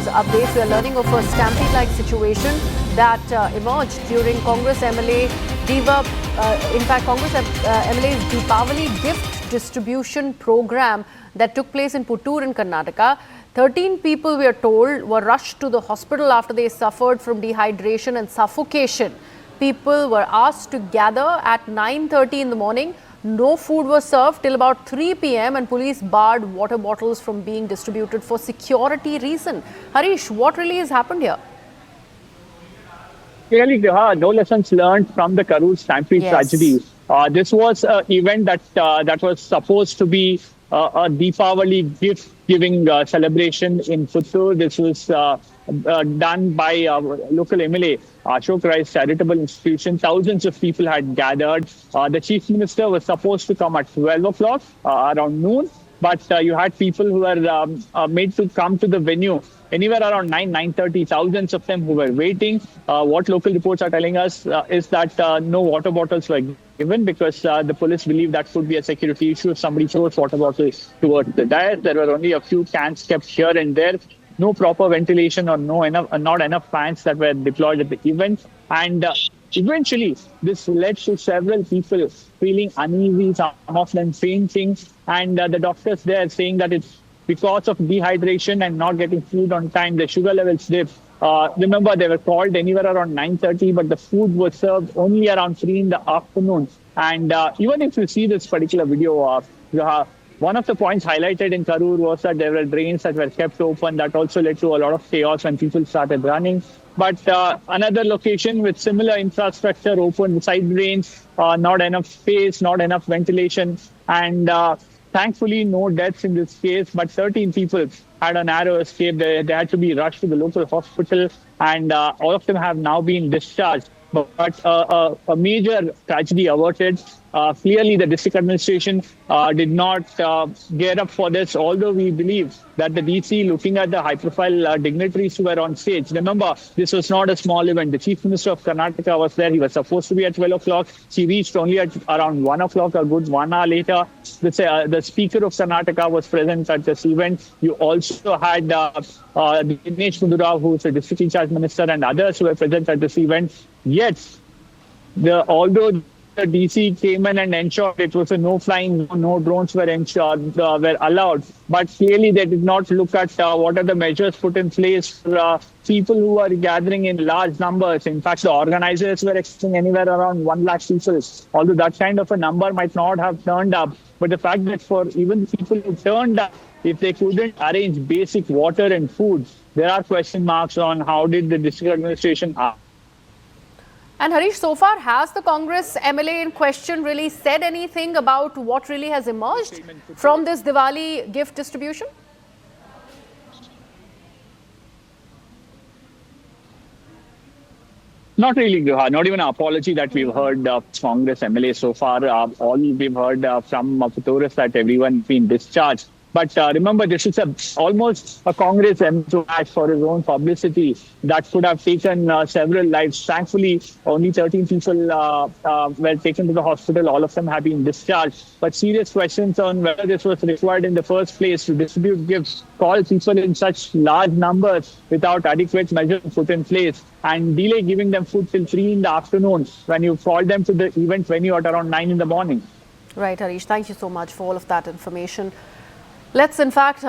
updates. We are learning of a stampede-like situation that emerged during Congress MLA Congress MLA's Deepavali gift distribution program that took place in Puttur in Karnataka. 13 people, we are told, were rushed to the hospital after they suffered from dehydration and suffocation. People were asked to gather at 9:30 in the morning. No food was served till about 3 p.m. and police barred water bottles from being distributed for security reason. Harish, what really has happened here? Clearly, no lessons learned from the Karur stampede tragedy. This was an event that was supposed to be a Deepavali gift-giving celebration in Puttur. This was done by local MLA, Ashok Rai's charitable institution. Thousands of people had gathered. The Chief Minister was supposed to come at 12 o'clock, around noon. But you had people who were made to come to the venue anywhere around 9:30. Thousands of them who were waiting. What local reports are telling us is that no water bottles were given because the police believe that could be a security issue. If somebody throws water bottles towards the dais, there were only a few cans kept here and there. No proper ventilation or not enough fans that were deployed at the event. And eventually, this led to several people feeling uneasy, some of them fainting. And the doctors there saying that it's because of dehydration and not getting food on time, the sugar levels dipped. Remember, they were called anywhere around 9:30, but the food was served only around 3 in the afternoon. And even if you see this particular video, one of the points highlighted in Karur was that there were drains that were kept open. That also led to a lot of chaos when people started running. But another location with similar infrastructure, open side drains, not enough space, not enough ventilation. And thankfully, no deaths in this case, but 13 people had a narrow escape. They had to be rushed to the local hospital, and all of them have now been discharged. But a major tragedy averted. Clearly, the district administration did not gear up for this, although we believe that the DC, looking at the high-profile dignitaries who were on stage, remember, this was not a small event. The Chief Minister of Karnataka was there. He was supposed to be at 12 o'clock. She reached only at around 1 o'clock, a good 1 hour later. The Speaker of Karnataka was present at this event. You also had Dinesh Gundurao, who is the district in charge minister, and others who were present at this event. Yet, although the DC came in and ensured it was a no-flying, no drones were were allowed. But clearly, they did not look at what are the measures put in place for people who are gathering in large numbers. In fact, the organizers were expecting anywhere around 1 lakh people. Although that kind of a number might not have turned up. But the fact that for even people who turned up, if they couldn't arrange basic water and food, there are question marks on how did the district administration act. And Harish, so far, has the Congress MLA in question really said anything about what really has emerged from this Diwali gift distribution? Not really, Gruha. Not even an apology that we've heard of Congress MLA so far. All we've heard from Puttur is that everyone's been discharged. But remember, this is almost a Congress MLA for his own publicity that could have taken several lives. Thankfully, only 13 people were taken to the hospital. All of them have been discharged. But serious questions on whether this was required in the first place to distribute gifts, call people in such large numbers without adequate measures put in place, and delay giving them food till 3 in the afternoon when you called them to the event venue at around 9 in the morning. Right, Harish. Thank you so much for all of that information. Let's, in fact,